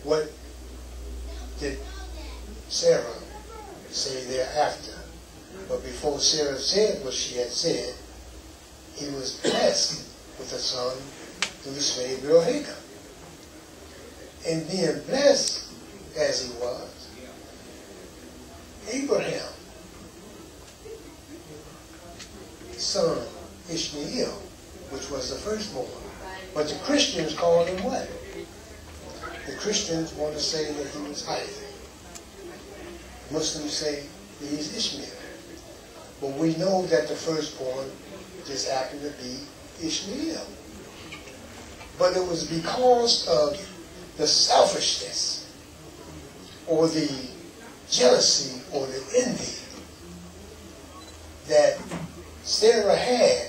what did Sarah say thereafter? But before Sarah said what she had said, he was blessed with a son through the slave girl Hagar. And being blessed as he was, Abraham, his son Ishmael, which was the firstborn. But the Christians called him what? The Christians want to say that he was Isaac. Muslims say that he's Ishmael. But we know that the firstborn just happened to be Ishmael. But it was because of the selfishness or the jealousy or the envy that Sarah had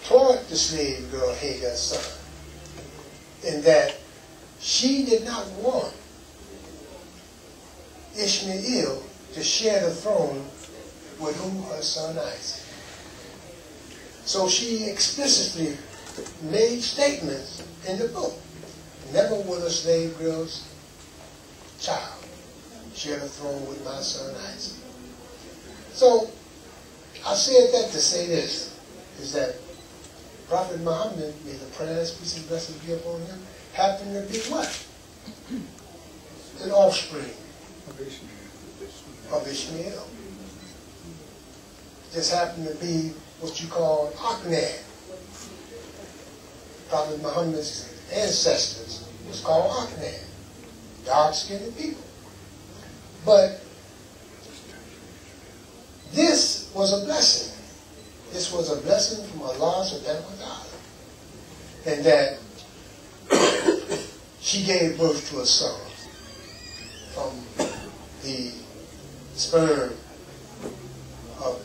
toward the slave girl Hagar's son, in that she did not want Ishmael to share the throne with whom her son Isaac. So she explicitly made statements in the book. Never will a slave girl's child share the throne with my son Isaac. So I said that to say this, is that Prophet Muhammad, may the prayers, peace and blessings be upon him, happened to be what? An offspring of Ishmael. Just happened to be what you call Aknad. Prophet Muhammad's ancestors was called Aknad, dark-skinned people. But this was a blessing. This was a blessing from Allah subhanahu wa ta'ala. And that she gave birth to a son from the sperm of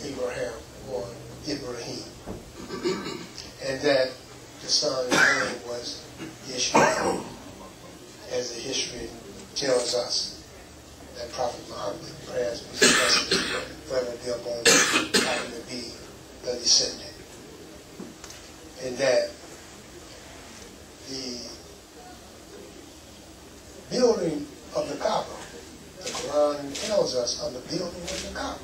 Abraham or Ibrahim. And that the son's name was Ishmael, as the history tells us. That Prophet Muhammad, prayers be forever be upon him, happened to be the descendant. And that the building of the Kaaba, the Quran tells us of the building of the Kaaba.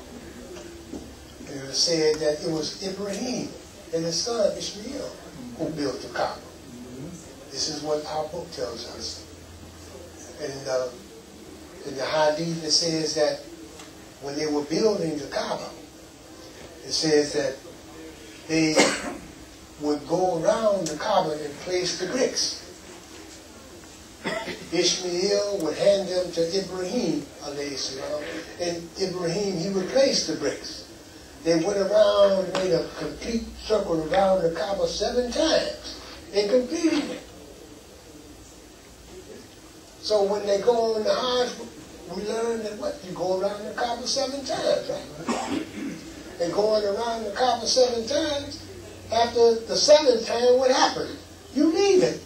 And it was said that it was Ibrahim and his son Ishmael who built the Kaaba. This is what our book tells us. And in the hadith it says that when they were building the Kaaba, it says that they would go around the Kaaba and place the bricks. Ishmael would hand them to Ibrahim, alayhi salam, and Ibrahim, he would place the bricks. They went around, made a complete circle around the Kaaba 7 times, and completed it. So when they go on the Hajj, we learn that what? You go around the Kaaba 7 times, right? And going around the Kaaba 7 times, after the 7th time, what happens? You leave it.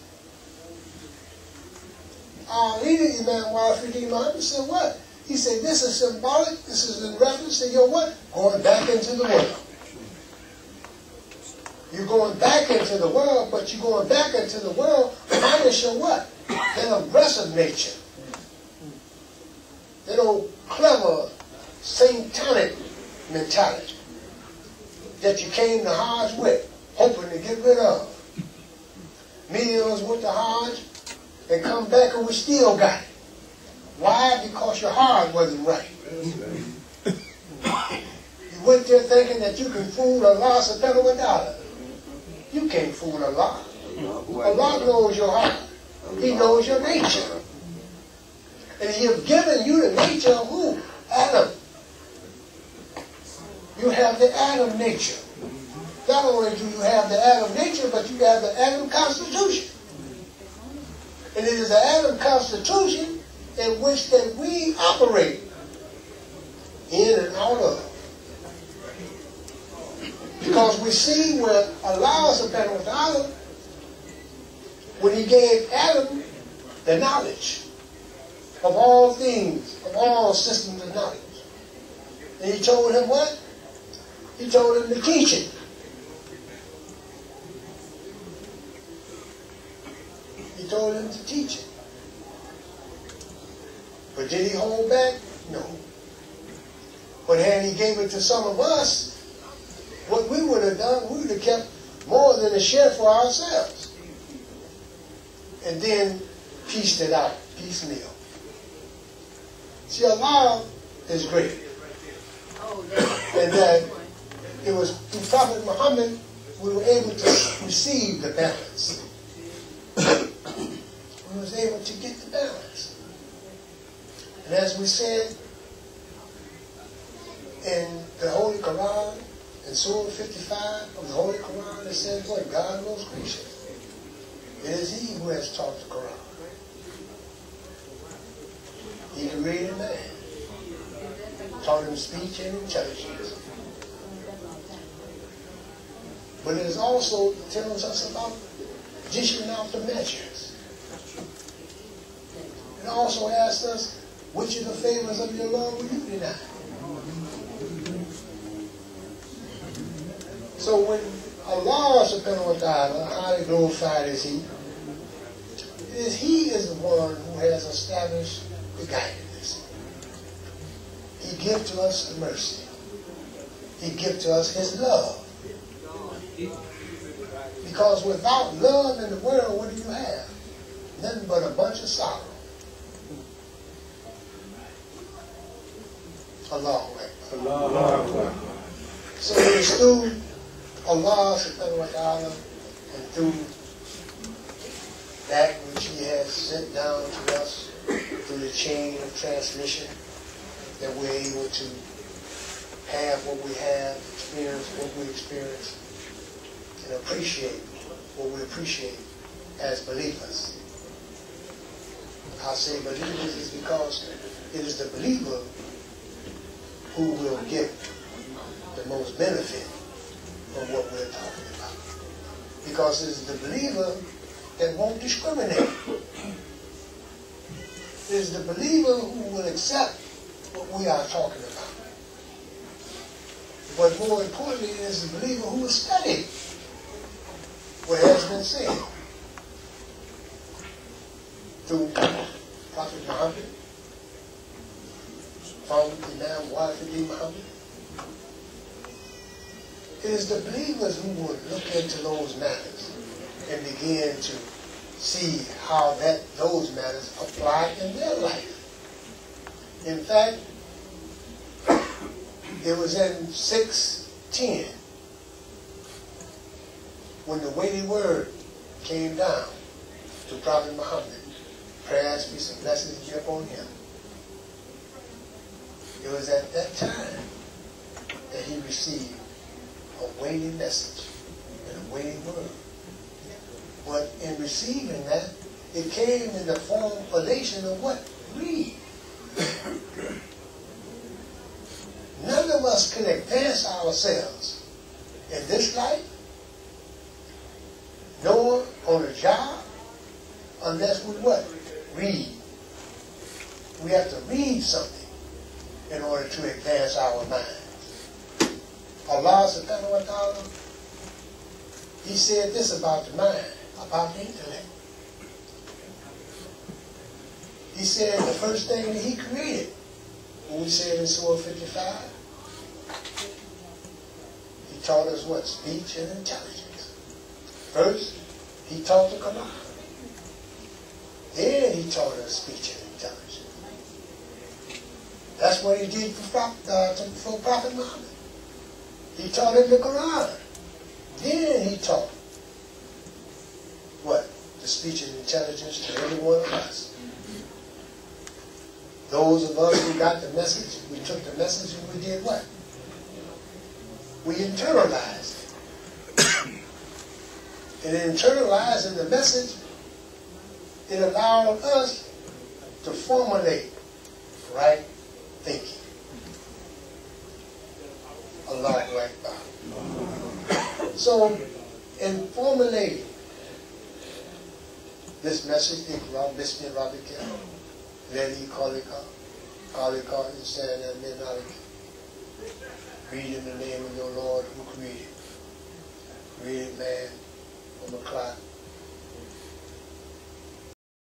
Imam Muhaimin said, what? He said, this is symbolic, this is in reference to your what? Going back into the world. You're going back into the world, but you're going back into the world minus your what? That aggressive nature. That old clever, satanic mentality that you came to Hajj with, hoping to get rid of. Millions went to Hajj and come back and we still got it. Why? Because your heart wasn't right. You went there thinking that you can fool Allah subhanahu wa ta'ala. You can't fool Allah. Allah knows your heart. He knows your nature. And He has given you the nature of who? Adam. You have the Adam nature. Not only do you have the Adam nature, but you have the Adam constitution. And it is the Adam constitution in which that we operate in and out of. Because we see where Allah subhanahu wa ta'ala, when He gave Adam the knowledge of all things, of all systems of knowledge. And He told him what? He told him to teach it. He told him to teach it. But did he hold back? No. But had he gave it to some of us, what we would have done, we would have kept more than a share for ourselves. And then pieced it out, piecemeal. See, Allah is great. And that it was through Prophet Muhammad we were able to receive the balance. We was able to get the balance. And as we said in the Holy Quran, in Surah 55 of the Holy Quran, it says what? God most gracious. It is He who has taught the Quran. He created man. Taught him speech and intelligence. But it also tells us about dishing out the measures. It also asks us, which of the favors of your Lord will you deny? So when Allah subhanahu wa ta'ala, highly glorified is He is the one who has established the guidance. He gives to us the mercy. He gives to us His love. Because without love in the world, what do you have? Nothing but a bunch of sorrow. Allahu Akbar. Allahu Akbar. So it's through Allah subhanahu wa ta'ala and through that which He has sent down to us through the chain of transmission that we're able to have what we have, experience what we experience, and appreciate what we appreciate as believers. I say believers is because it is the believer who will get the most benefit from what we're talking about. Because it is the believer that won't discriminate. It is the believer who will accept what we are talking about. But more importantly, it is the believer who will study what has been said through Prophet Muhammad, from Imam Muhaimin. It is the believers who will look into those matters and begin to see how those matters apply in their life. In fact, it was in 610 when the weighty word came down to Prophet Muhammad. Prayers, peace, and blessings be upon him. It was at that time that he received a weighty message and a weighty word. But in receiving that, it came in the formulation of what? Read. None of us can advance ourselves in this life, nor on a job, unless we what? Read. We have to read something in order to advance our minds. Allah subhanahu wa ta'ala, He said this about the mind, about the intellect. He said the first thing that He created, when we said in Surah 55, He taught us what? Speech and intelligence. First, He taught the Quran. Then He taught us speech and intelligence. That's what He did for Prophet Muhammad. He taught him the Quran. Then He taught what? The speech and intelligence to every one of us. Those of us who got the message, we took the message and we did what? We internalized it. And in internalizing the message, it allowed us to formulate right thinking. Allahu Akbar. So, in formulating this message, Iqra, Bismi Rabbika, Ledi Kalika, Kalika, Insan, and Minalik. Read in the name of your Lord who created man from a cloud.